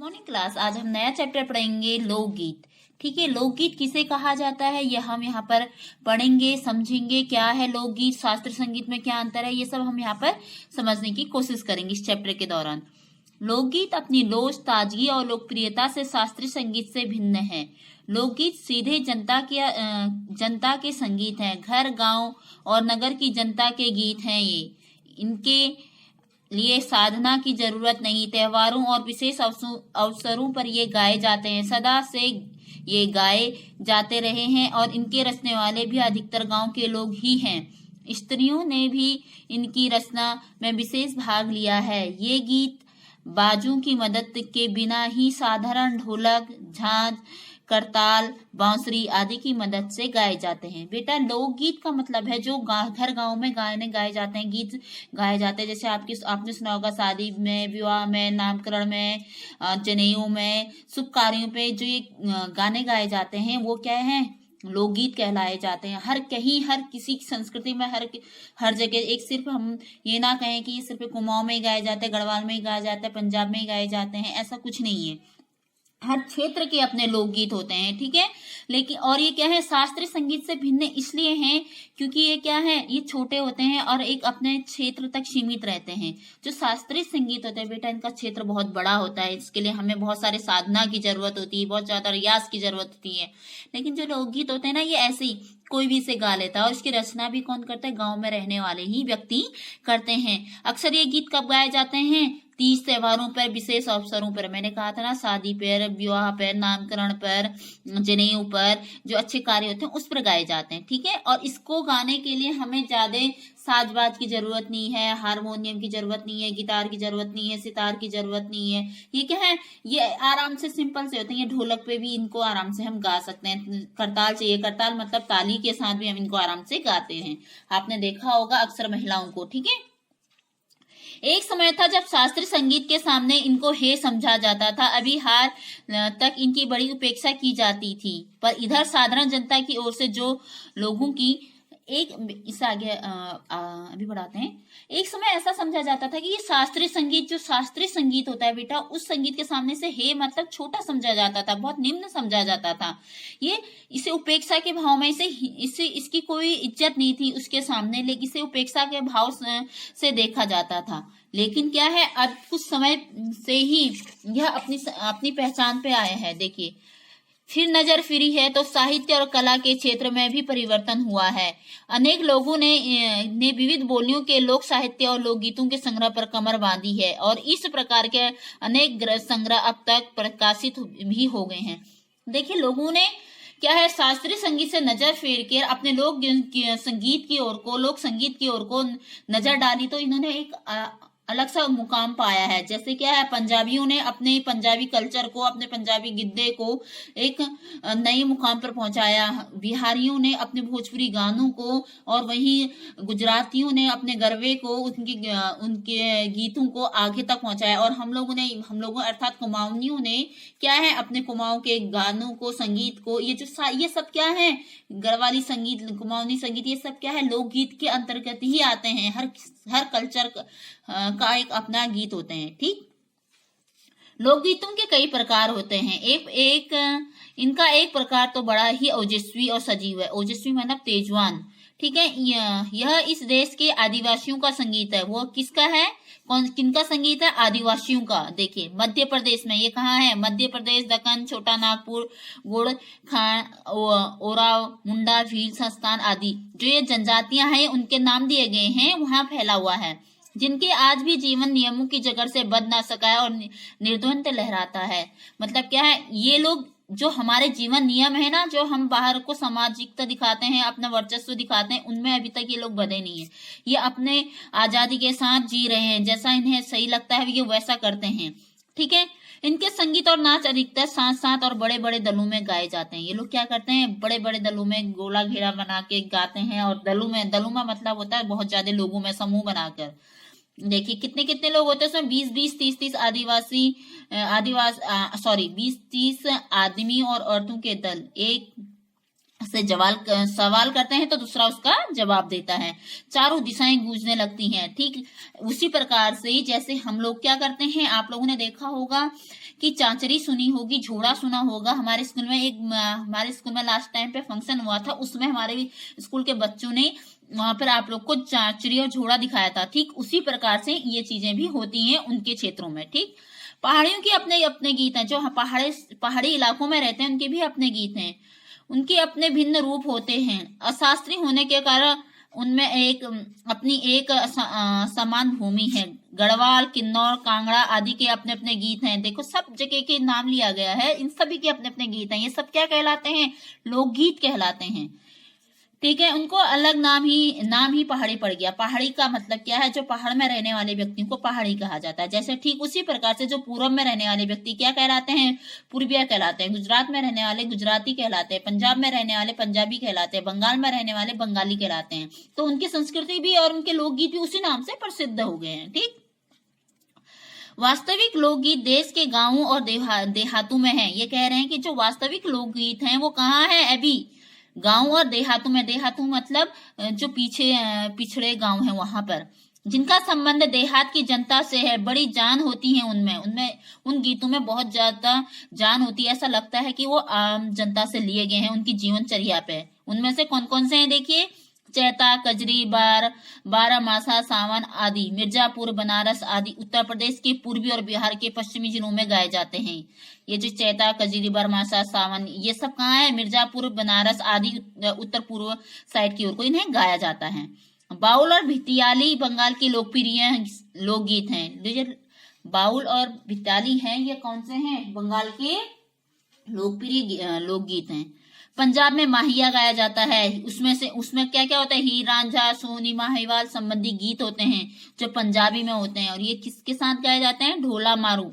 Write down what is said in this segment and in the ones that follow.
Morning class. आज हम नया चैप्टर पढ़ेंगे लोकगीत। ठीक है, लोकगीत किसे कहा जाता है यह हम यहाँ पर पढ़ेंगे, समझेंगे। क्या है लोकगीत, शास्त्रीय संगीत में क्या अंतर है, ये सब हम यहाँ पर समझने की कोशिश करेंगे इस चैप्टर के दौरान। लोकगीत अपनी लोच, ताजगी और लोकप्रियता से शास्त्रीय संगीत से भिन्न है। लोकगीत सीधे जनता के संगीत हैं। घर, गांव और नगर की जनता के गीत हैं ये। इनके लिए साधना की जरूरत नहीं। त्योहारों और विशेष अवसरों पर ये गाए जाते हैं। सदा से ये गाए जाते रहे हैं और इनके रचने वाले भी अधिकतर गांव के लोग ही हैं। स्त्रियों ने भी इनकी रचना में विशेष भाग लिया है। ये गीत बाजों की मदद के बिना ही साधारण ढोलक, झांझ, करताल, बांसुरी आदि की मदद से गाए जाते हैं। बेटा, लोकगीत का मतलब है जो घर गांव में गाए जाते हैं, गीत गाए जाते हैं। जैसे आपने सुना होगा शादी में, विवाह में, नामकरण में, जनेऊ में, शुभ कार्यों पे जो ये गाने गाए जाते हैं वो क्या है, लोकगीत कहलाए जाते हैं। हर किसी संस्कृति में हर जगह, एक सिर्फ हम ये ना कहें कि ये सिर्फ कुमाऊं में ही गाए जाते हैं, गढ़वाल में ही गाया जाता है, पंजाब में ही गाए जाते हैं, ऐसा कुछ नहीं है। हर क्षेत्र के अपने लोकगीत होते हैं। ठीक है, लेकिन और ये क्या है, शास्त्रीय संगीत से भिन्न इसलिए हैं क्योंकि ये क्या है, ये छोटे होते हैं और एक अपने क्षेत्र तक सीमित रहते हैं। जो शास्त्रीय संगीत होता है बेटा, इनका क्षेत्र बहुत बड़ा होता है। इसके लिए हमें बहुत सारे साधना की जरूरत होती है, बहुत ज्यादा रियाज की जरूरत होती है। लेकिन जो लोकगीत होते हैं ना, ये ऐसे ही कोई भी इसे गा लेता है और इसकी रचना भी कौन करता है, गांव में रहने वाले ही व्यक्ति करते हैं। अक्सर ये गीत कब गाए जाते हैं, तीज त्योहारों पर, विशेष अवसरों पर। मैंने कहा था ना, शादी पर, विवाह पर, नामकरण पर, जनेऊ पर, जो अच्छे कार्य होते हैं उस पर गाए जाते हैं। ठीक है, और इसको गाने के लिए हमें ज्यादा साजबाज की जरूरत नहीं है, हारमोनियम की जरूरत नहीं है, गिटार की जरूरत नहीं है, सितार की जरूरत नहीं है। ये क्या है, ये आराम से सिंपल से होते हैं। ये ढोलक पे भी इनको आराम से हम गा सकते हैं। करताल चाहिए, करताल मतलब ताली के साथ भी हम इनको आराम से गाते हैं। आपने देखा होगा अक्सर महिलाओं को। ठीक है, एक समय था जब शास्त्रीय संगीत के सामने इनको हे समझा जाता था। अभी हार तक इनकी बड़ी उपेक्षा की जाती थी, पर इधर साधारण जनता की ओर से जो लोगों की इससे आगे अभी बढ़ाते हैं। एक समय ऐसा समझा जाता था कि ये शास्त्रीय संगीत, जो शास्त्रीय संगीत होता है बेटा, उस संगीत के सामने से हे मतलब छोटा समझा जाता था, बहुत निम्न समझा जाता था। ये इसे उपेक्षा के भाव में इसकी कोई इज्जत नहीं थी उसके सामने, लेकिन इसे उपेक्षा के भाव से देखा जाता था। लेकिन क्या है, अब कुछ समय से ही यह अपनी पहचान पे आया है। देखिए, फिर नजर फिरी है तो साहित्य और कला के क्षेत्र में भी परिवर्तन हुआ है। अनेक लोगों ने विविध बोलियों के लोक साहित्य और लोकगीतों के संग्रह पर कमर बांधी है और इस प्रकार के अनेक संग्रह अब तक प्रकाशित भी हो गए हैं। देखिए, लोगों ने क्या है, शास्त्रीय संगीत से नजर फेर कर अपने लोक संगीत की ओर को, लोक संगीत की ओर को नजर डाली तो इन्होंने एक अलग सा मुकाम पाया है। जैसे क्या है, पंजाबियों ने अपने पंजाबी कल्चर को, अपने पंजाबी गिद्दे को एक नई मुकाम पर पहुंचाया। बिहारियों ने अपने भोजपुरी गानों को, और वहीं गुजरातियों ने अपने गरबे को, उनके गीतों को आगे तक पहुंचाया। और हम लोगों अर्थात कुमाऊनियों ने क्या है, अपने कुमाऊं के गानों को, संगीत को, ये सब क्या है, गढ़वाली संगीत, कुमाऊनी संगीत, ये सब क्या है, लोकगीत के अंतर्गत ही आते हैं। हर कल्चर का एक अपना गीत होते हैं। ठीक, लोकगीतों के कई प्रकार होते हैं। इनका एक प्रकार तो बड़ा ही ओजस्वी और सजीव है। ओजस्वी मतलब तेजवान। ठीक है, यह इस देश के आदिवासियों का संगीत है। वो किसका है, किनका संगीत है, आदिवासियों का। देखिए, मध्य प्रदेश में, ये कहाँ है, मध्य प्रदेश, दक्कन, छोटा नागपुर, गुड़ खान, ओराव, मुंडा, भील, संस्थान आदि जो ये जनजातियां हैं उनके नाम दिए गए हैं, वहां फैला हुआ है, जिनके आज भी जीवन नियमों की जगह से बद ना सका है और निर्द्वंद लहराता है। मतलब क्या है, ये लोग जो हमारे जीवन नियम है ना, जो हम बाहर को सामाजिकता दिखाते हैं, अपना वर्चस्व दिखाते हैं, उनमें अभी तक ये लोग बधे नहीं है। ये अपने आजादी के साथ जी रहे हैं, जैसा इन्हें सही लगता है ये वैसा करते हैं। ठीक है, इनके संगीत और नाच अधिकतर साथ साथ और बड़े बड़े दलों में गाए जाते हैं। ये लोग क्या करते हैं, बड़े बड़े दलों में गोला घेरा बना के गाते हैं। और दलों में मतलब होता है बहुत ज्यादा लोगों में समूह बनाकर। देखिए, कितने कितने लोग होते हैं उसमें, 20-20, 30-30 20-30 आदमी और औरतों के दल एक से सवाल करते हैं तो दूसरा उसका जवाब देता है। चारों दिशाएं गूंजने लगती हैं। ठीक उसी प्रकार से जैसे हम लोग क्या करते हैं, आप लोगों ने देखा होगा कि चांचरी सुनी होगी, झोड़ा सुना होगा। हमारे स्कूल में लास्ट टाइम पे फंक्शन हुआ था, उसमें हमारे स्कूल के बच्चों ने वहां पर आप लोग को चांचरी और झोड़ा दिखाया था। ठीक उसी प्रकार से ये चीजें भी होती हैं उनके क्षेत्रों में। ठीक, पहाड़ियों के अपने अपने गीत हैं। जो पहाड़ी इलाकों में रहते हैं उनके भी अपने गीत हैं, उनके अपने भिन्न रूप होते हैं। अशास्त्रीय होने के कारण उनमें अपनी एक समान भूमि है। गढ़वाल, किन्नौर, कांगड़ा आदि के अपने अपने गीत हैं। देखो सब जगह के नाम लिया गया है, इन सभी के अपने अपने गीत हैं। ये सब क्या कहलाते हैं? लोकगीत कहलाते हैं। ठीक है, उनको अलग नाम ही पहाड़ी पड़ गया। पहाड़ी का मतलब क्या है? जो पहाड़ में रहने वाले व्यक्तियों को पहाड़ी कहा जाता है। जैसे ठीक उसी प्रकार से जो पूर्व में रहने वाले व्यक्ति क्या कहलाते हैं? पूर्विया कहलाते हैं। गुजरात में रहने वाले गुजराती कहलाते हैं। पंजाब में रहने वाले पंजाबी कहलाते हैं। बंगाल में रहने वाले बंगाली कहलाते हैं। तो उनकी संस्कृति भी और उनके लोकगीत भी उसी नाम से प्रसिद्ध हो गए हैं। ठीक, वास्तविक लोकगीत देश के गांवों और देहातों में है। ये कह रहे हैं कि जो वास्तविक लोकगीत हैं वो कहाँ है? अभी गांव और देहातों में। देहातों मतलब जो पिछड़े गांव हैं वहां पर, जिनका संबंध देहात की जनता से है। बड़ी जान होती है उनमें उन गीतों में बहुत ज्यादा जान होती है। ऐसा लगता है कि वो आम जनता से लिए गए हैं, उनकी जीवनचर्या पे। उनमें से कौन कौन से हैं? देखिए, चैता, कजरी, बारहमासा, सावन आदि मिर्जापुर, बनारस आदि उत्तर प्रदेश के पूर्वी और बिहार के पश्चिमी जिलों में गाए जाते हैं। ये जो चैता, कजरी, बारहमासा, सावन ये सब कहाँ है? मिर्जापुर, बनारस आदि उत्तर पूर्व साइड की ओर को इन्हें गाया जाता है। बाउल और भितियाली बंगाल के लोकप्रिय लोकगीत हैं। बाउल और भितियाली हैं, ये कौन से हैं? बंगाल के लोकप्रिय लोकगीत हैं। पंजाब में माहिया गाया जाता है। उसमें क्या क्या होता है? हीर रांझा, सोनी माहिवाल संबंधी गीत होते हैं जो पंजाबी में होते हैं। और ये किसके साथ गाए जाते हैं? ढोला मारू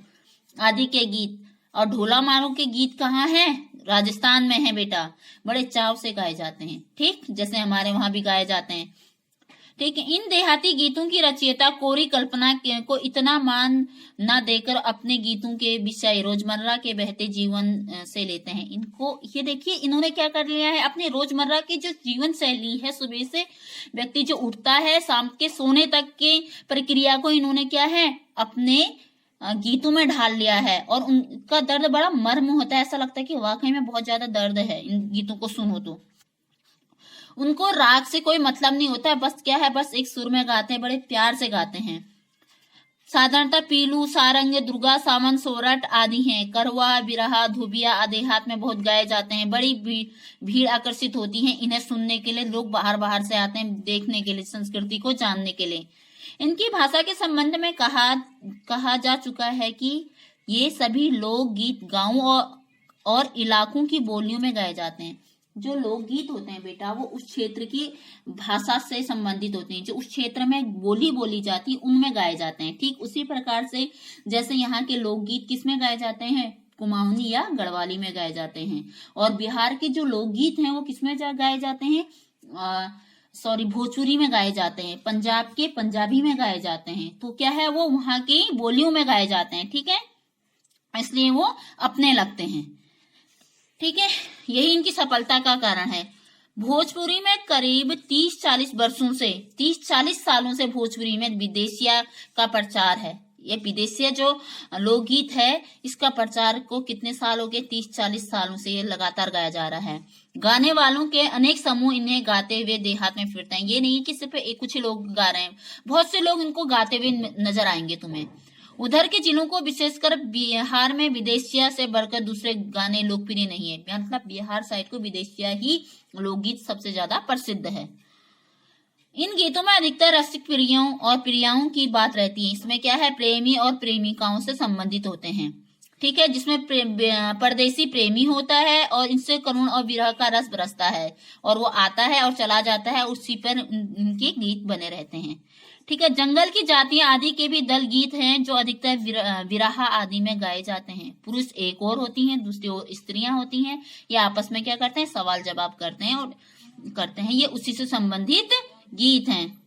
आदि के गीत। और ढोला मारू के गीत कहाँ है? राजस्थान में है बेटा। बड़े चाव से गाए जाते हैं। ठीक, जैसे हमारे वहां भी गाए जाते हैं। ठीक है, इन देहाती गीतों की रचयिता कोरी कल्पना को इतना मान न देकर अपने गीतों के विषय रोजमर्रा के बहते जीवन से लेते हैं। इनको ये देखिए, इन्होंने क्या कर लिया है? अपने रोजमर्रा की जो जीवन शैली है, सुबह से व्यक्ति जो उठता है शाम के सोने तक के प्रक्रिया को इन्होंने क्या है? अपने गीतों में ढाल लिया है। और उनका दर्द बड़ा मर्म होता है। ऐसा लगता है कि वाकई में बहुत ज्यादा दर्द है इन गीतों को सुनो तो। उनको राग से कोई मतलब नहीं होता है, बस क्या है? बस एक सुर में गाते हैं, बड़े प्यार से गाते हैं। साधारणतः पीलू, सारंग, दुर्गा, सावन, सोरठ आदि हैं। करवा, बिरहा, धुबिया आदि हाथ में बहुत गाए जाते हैं। बड़ी भीड़ आकर्षित होती है इन्हें सुनने के लिए। लोग बाहर बाहर से आते हैं देखने के लिए, संस्कृति को जानने के लिए। इनकी भाषा के संबंध में कहा जा चुका है कि ये सभी लोकगीत गांवों और इलाकों की बोलियों में गाए जाते हैं। जो लोकगीत होते हैं बेटा वो उस क्षेत्र की भाषा से संबंधित होते हैं। जो उस क्षेत्र में बोली जाती है उनमें गाए जाते हैं। ठीक उसी प्रकार से जैसे यहाँ के लोकगीत किसमें गाए जाते हैं? कुमाऊनी या गढ़वाली में गाए जाते हैं। और बिहार के जो लोकगीत हैं वो किसमें गाए जाते हैं? भोजपुरी में गाए जाते हैं। पंजाब के पंजाबी में गाए जाते हैं। तो क्या है? वो वहां की बोलियों में गाए जाते हैं। ठीक है, इसलिए वो अपने लगते हैं। ठीक है, यही इनकी सफलता का कारण है। भोजपुरी में करीब 30-40 सालों से भोजपुरी में विदेशिया का प्रचार है। ये विदेशिया जो लोकगीत है इसका प्रचार को कितने साल हो गए? 30-40 सालों से ये लगातार गाया जा रहा है। गाने वालों के अनेक समूह इन्हें गाते हुए देहात में फिरते हैं। ये नहीं कि सिर्फ कुछ लोग गा रहे हैं, बहुत से लोग इनको गाते हुए नजर आएंगे तुम्हें। उधर के जिलों को विशेषकर बिहार में विदेशिया से बढ़कर दूसरे गाने लोकप्रिय नहीं है। मतलब बिहार साइड को विदेशिया ही लोकगीत सबसे ज्यादा प्रसिद्ध है। इन गीतों में अधिकतर रसिक प्रियों और प्रियाओं की बात रहती है। इसमें क्या है? प्रेमी और प्रेमिकाओं से संबंधित होते हैं। ठीक है, जिसमें परदेसी प्रेमी होता है और इनसे करुण और विरह का रस बरसता है और वो आता है और चला जाता है, उसी पर इनके गीत बने रहते हैं। ठीक है, जंगल की जातियां आदि के भी दल गीत हैं जो अधिकतर विरहा आदि में गाए जाते हैं। पुरुष एक और होती हैं, दूसरी ओर स्त्रियां होती हैं। ये आपस में क्या करते हैं? सवाल जवाब करते हैं और करते हैं। ये उसी से संबंधित गीत हैं।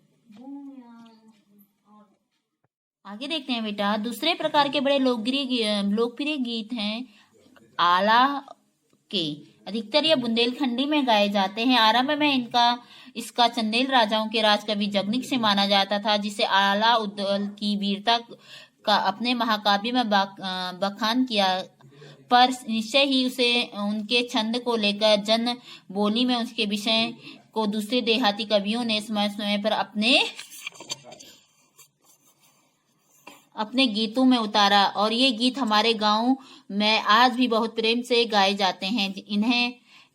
आगे देखते हैं बेटा, दूसरे प्रकार के बड़े लोकप्रिय गीत हैं आला के। अधिकतर ये बुंदेलखंडी में गाए जाते हैं। आरंभ में इसका चंदेल राजाओं के राज कवि जगनिक से माना जाता था, जिसे आला उद्दल की वीरता का अपने महाकाव्य में बखान किया, पर निश्चय ही उसे उनके छंद को लेकर जन बोली में उसके विषय को दूसरे देहाती कवियों ने समय समय पर अपने गीतों में उतारा, और ये गीत हमारे गांव में आज भी बहुत प्रेम से गाए जाते हैं।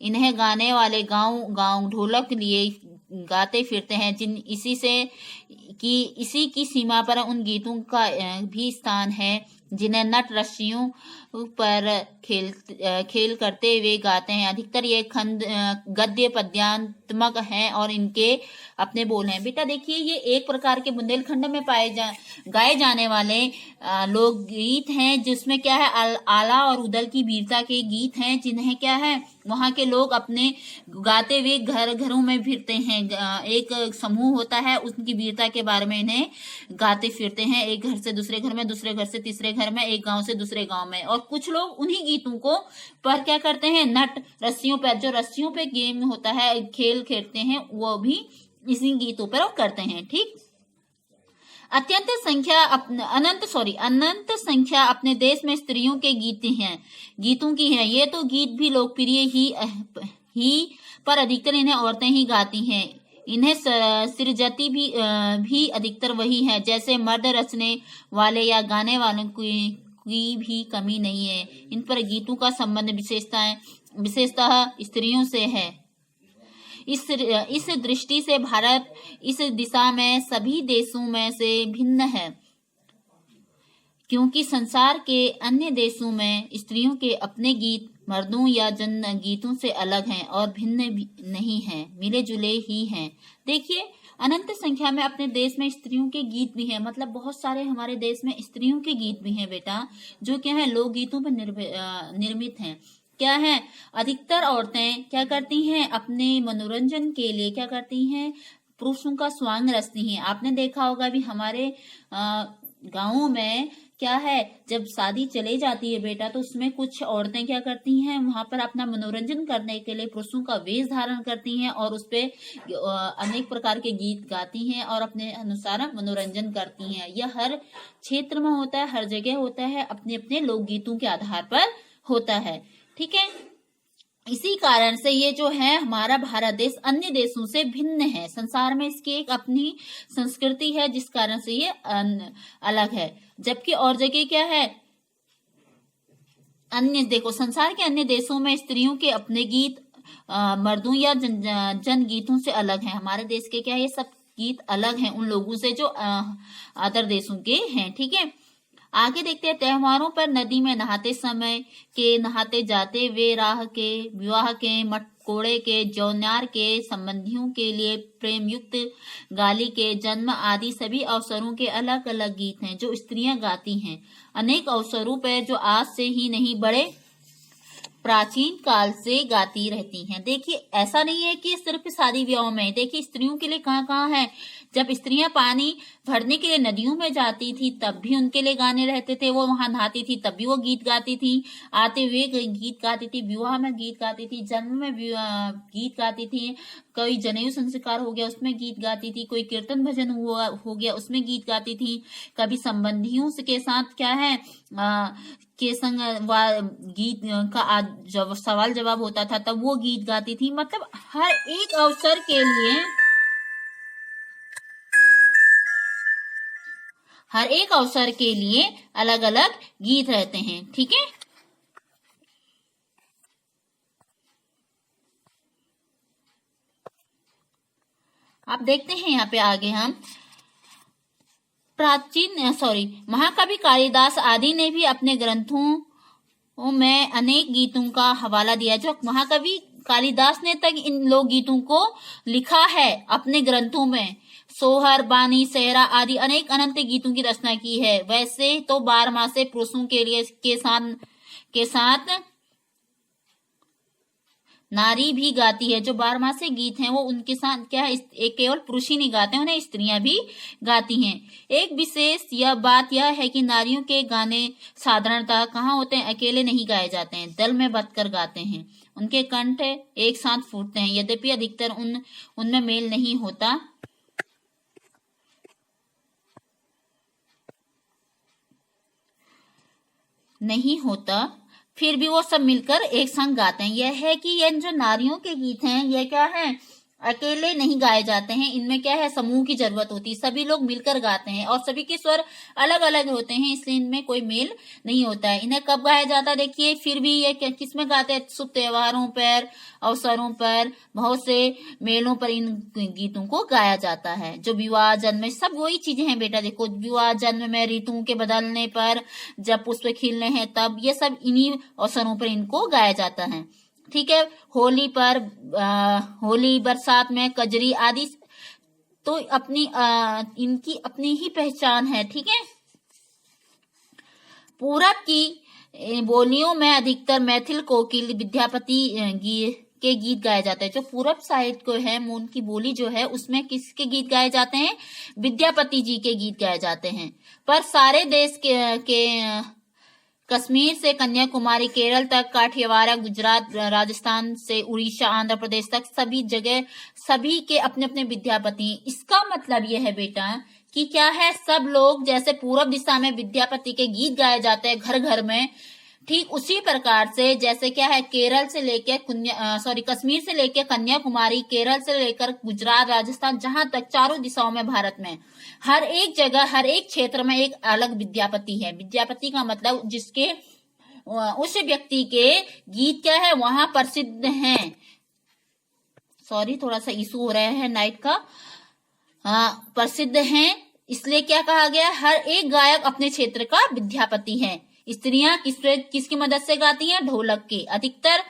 इन्हें गाने वाले गांव गांव ढोलक लिए गाते फिरते हैं, इसी की सीमा पर उन गीतों का भी स्थान है जिन्हें नट रस्सियों पर खेल करते हुए गाते हैं। अधिकतर ये खंड गद्य पद्यात्मक हैं और इनके अपने बोल हैं। बेटा देखिए, ये एक प्रकार के बुंदेलखंड में गाए जाने वाले लोकगीत हैं, जिसमें क्या है, आला और उदल की वीरता के गीत हैं, जिन्हें क्या है वहाँ के लोग अपने गाते हुए घरों में फिरते हैं। एक समूह होता है, उनकी वीरता के बारे में इन्हें गाते फिरते हैं, एक घर से दूसरे घर में, दूसरे घर से तीसरे घर में, एक गांव से दूसरे गांव में। और कुछ लोग उन्हीं गीतों को पर क्या करते हैं, नट रस्सियों पर, जो रस्सियों पे गेम होता है, खेल खेलते हैं, वो भी इसी गीतों पर करते हैं। ठीक, अनंत संख्या अपने देश में स्त्रियों के गीतों की है। ये तो गीत भी लोकप्रिय ही पर अधिकतर इन्हें औरतें ही गाती हैं। इन्हें सृजती भी अधिकतर वही है, जैसे मर्द रचने वाले या गाने वालों की भी कमी नहीं है। इन पर गीतों का संबंध विशेषतः स्त्रियों से है। इस दृष्टि से भारत इस दिशा में सभी देशों में से भिन्न है, क्योंकि संसार के अन्य देशों में स्त्रियों के अपने गीत मर्दों या जन गीतों से अलग हैं और भिन्न नहीं हैं, मिले जुले ही हैं। देखिए, अनंत संख्या में अपने देश में स्त्रियों के गीत भी हैं, मतलब बहुत सारे हमारे देश में स्त्रियों के गीत भी हैं बेटा, जो क्या है लोकगीतों पर निर्मित हैं। क्या है, अधिकतर औरतें क्या करती हैं, अपने मनोरंजन के लिए क्या करती हैं, पुरुषों का स्वांग रचती हैं। आपने देखा होगा भी हमारे गाँवों में क्या है, जब शादी चली जाती है बेटा, तो उसमें कुछ औरतें क्या करती हैं, वहां पर अपना मनोरंजन करने के लिए पुरुषों का वेश धारण करती हैं और उस पे अनेक प्रकार के गीत गाती हैं और अपने अनुसार मनोरंजन करती हैं। यह हर क्षेत्र में होता है, हर जगह होता है, अपने अपने लोकगीतों के आधार पर होता है। ठीक है, इसी कारण से ये जो है हमारा भारत देश अन्य देशों से भिन्न है। संसार में इसकी एक अपनी संस्कृति है, जिस कारण से ये अलग है। जबकि और जगह क्या है, अन्य देखो संसार के अन्य देशों में स्त्रियों के अपने गीत मर्दों या जन गीतों से अलग हैं। हमारे देश के क्या है, ये सब गीत अलग हैं उन लोगों से जो अदर देशों के हैं। ठीक है, आगे देखते हैं, त्योहारों पर नदी में नहाते जाते वे राह के, विवाह के, मटकोड़े के, जौन्यार के, संबंधियों के लिए प्रेम युक्त गाली के, जन्म आदि सभी अवसरों के अलग अलग गीत हैं जो स्त्रियां गाती हैं। अनेक अवसरों पर जो आज से ही नहीं, बड़े प्राचीन काल से गाती रहती हैं। देखिए, ऐसा नहीं है कि सिर्फ शादी विवाह में, देखिए स्त्रियों के लिए कहाँ कहाँ है। जब स्त्रियां पानी भरने के लिए नदियों में जाती थी तब भी उनके लिए गाने रहते थे, वो वहां नहाती थी तब भी वो गीत गाती थी, आते हुए गीत गाती थी, विवाह में गीत गाती थी, जन्म में गीत गाती थी, कोई जनेऊ संस्कार हो गया उसमें गीत गाती थी, कोई कीर्तन भजन हो गया उसमें गीत गाती थी, कभी संबंधियों के साथ क्या है के संग गीत का जब सवाल जवाब होता था तब वो गीत गाती थी। मतलब हर एक अवसर के लिए अलग अलग गीत रहते हैं। ठीक है, आप देखते हैं यहाँ पे आगे हम महाकवि कालिदास आदि ने भी अपने ग्रंथों में अनेक गीतों का हवाला दिया। जो महाकवि कालिदास ने तक इन लोकगीतों को लिखा है अपने ग्रंथों में, सोहर, बानी, सेहरा आदि अनेक अनंत गीतों की रचना की है। वैसे तो 12 मासे पुरुषों के साथ नारी भी गाती है। जो 12 मासे गीत हैं वो उनके साथ क्या है, एक केवल पुरुष ही नहीं गाते, उन्हें स्त्रियां भी गाती हैं। एक विशेष बात यह है कि नारियों के गाने साधारणतः कहाँ होते हैं, अकेले नहीं गाए जाते हैं, दल में बंधकर गाते हैं। उनके कंठ एक साथ फूटते हैं, यद्यपि अधिकतर उनमें मेल नहीं होता। नहीं होता, फिर भी वो सब मिलकर एक संग गाते हैं। यह है कि ये जो नारियों के गीत हैं, ये क्या है, अकेले नहीं गाए जाते हैं, इनमें क्या है, समूह की जरूरत होती है, सभी लोग मिलकर गाते हैं और सभी के स्वर अलग अलग होते हैं, इसलिए इनमें कोई मेल नहीं होता है। इन्हें कब गाया जाता है, देखिए फिर भी ये किसमें गाते हैं, शुभ त्योहारों पर, अवसरों पर, बहुत से मेलों पर इन गीतों को गाया जाता है। जो विवाह, जन्म, सब वही चीजें हैं बेटा, देखो विवाह जन्म में, ऋतुओं के बदलने पर, जब पुष्प खिलने हैं तब, ये सब इन्हीं अवसरों पर इनको गाया जाता है। ठीक है, होली पर, होली, बरसात में कजरी आदि, तो अपनी इनकी अपनी ही पहचान है। ठीक है, पूरब की बोलियों में अधिकतर मैथिल, कोकिल, विद्यापति के गीत गाए जाते हैं। जो पूरब साइड को है, उनकी बोली जो है, उसमें किसके गीत गाए जाते हैं, विद्यापति जी के गीत गाए जाते हैं। पर सारे देश के कश्मीर से कन्याकुमारी, केरल तक, काठियावाड़, गुजरात, राजस्थान से उड़ीसा, आंध्र प्रदेश तक, सभी जगह सभी के अपने अपने विद्यापति। इसका मतलब यह है बेटा कि क्या है, सब लोग जैसे पूरब दिशा में विद्यापति के गीत गाए जाते हैं घर घर में, ठीक उसी प्रकार से जैसे क्या है, केरल से लेकर कश्मीर से लेकर कन्याकुमारी, केरल से लेकर गुजरात, राजस्थान, जहां तक चारों दिशाओं में भारत में हर एक जगह, हर एक क्षेत्र में एक अलग विद्यापति है। विद्यापति का मतलब जिसके उस व्यक्ति के गीत क्या है, वहां प्रसिद्ध हैं। सॉरी, थोड़ा सा इशू हो रहा है नाइट का। प्रसिद्ध हैं, इसलिए क्या कहा गया, हर एक गायक अपने क्षेत्र का विद्यापति है। स्त्रियां किसकी मदद से गाती हैं, ढोलक के। अधिकतर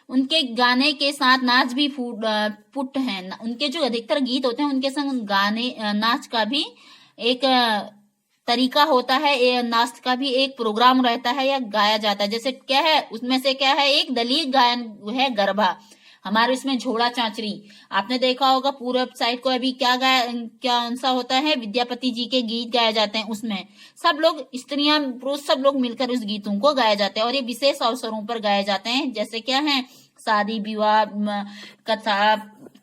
उनके गाने के साथ नाच भी पुट है। उनके जो अधिकतर गीत होते हैं, उनके संग गाने, नाच का भी एक तरीका होता है, नाच का भी एक प्रोग्राम रहता है या गाया जाता है। जैसे क्या है, उसमें से क्या है, एक दलीय गायन है गरबा, हमारे इसमें झोड़ा चांचरी, आपने देखा होगा पूरब साइड को अभी क्या सा होता है, विद्यापति जी के गीत गाए जाते हैं। उसमें सब लोग, स्त्रियां, पुरुष, सब लोग मिलकर उस गीतों को गाए जाते हैं और ये विशेष अवसरों पर गाए जाते हैं। जैसे क्या है, शादी, विवाह, कथा,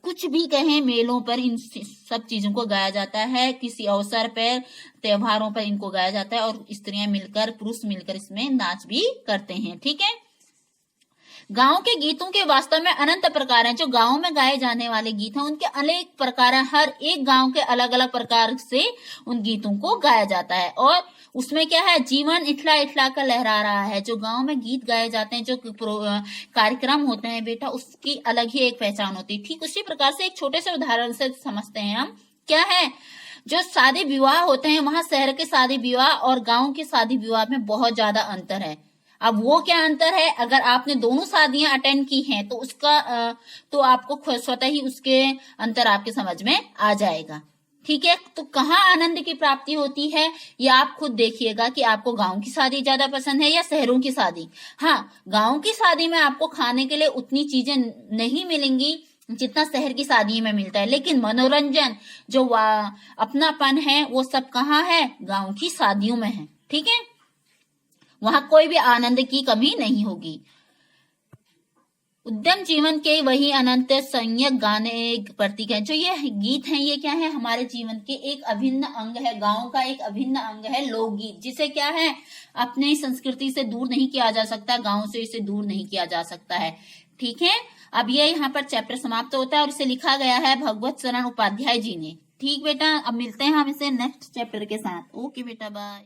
कुछ भी कहें, मेलों पर इन सब चीजों को गाया जाता है। किसी अवसर पर, त्योहारों पर इनको गाया जाता है और स्त्रियां मिलकर, पुरुष मिलकर इसमें नाच भी करते हैं। ठीक है, गांव के गीतों के वास्तव में अनंत प्रकार हैं। जो गांव में गाए जाने वाले गीत हैं, उनके अनेक प्रकार हैं। हर एक गांव के अलग अलग प्रकार से उन गीतों को गाया जाता है और उसमें क्या है, जीवन इठला इठला कर लहरा रहा है। जो गांव में गीत गाए जाते हैं, जो कार्यक्रम होते हैं बेटा, उसकी अलग ही एक पहचान होती है। ठीक उसी प्रकार से एक छोटे से उदाहरण से समझते हैं हम। क्या है, जो शादी विवाह होते हैं, वहां शहर के शादी विवाह और गांव के शादी विवाह में बहुत ज्यादा अंतर है। अब वो क्या अंतर है, अगर आपने दोनों शादियां अटेंड की हैं तो तो आपको स्वतः ही उसके अंतर आपके समझ में आ जाएगा। ठीक है, तो कहाँ आनंद की प्राप्ति होती है, ये आप खुद देखिएगा कि आपको गांव की शादी ज्यादा पसंद है या शहरों की शादी। हाँ, गांव की शादी में आपको खाने के लिए उतनी चीजें नहीं मिलेंगी जितना शहर की शादी में मिलता है, लेकिन मनोरंजन, जो अपनापन है, वो सब कहाँ है, गांव की शादियों में है। ठीक है, वहां कोई भी आनंद की कमी नहीं होगी। उद्यम जीवन के वही अनंत संयक गाने एक प्रतीक है। जो ये गीत हैं, ये क्या है, हमारे जीवन के एक अभिन्न अंग है। गांव का एक अभिन्न अंग है लोकगीत, जिसे क्या है, अपने संस्कृति से दूर नहीं किया जा सकता, गांव से इसे दूर नहीं किया जा सकता है। ठीक है, अब ये यहाँ पर चैप्टर समाप्त होता है और इसे लिखा गया है भगवत शरण उपाध्याय जी ने। ठीक बेटा, अब मिलते हैं हम इसे नेक्स्ट चैप्टर के साथ। ओके बेटा, बाय।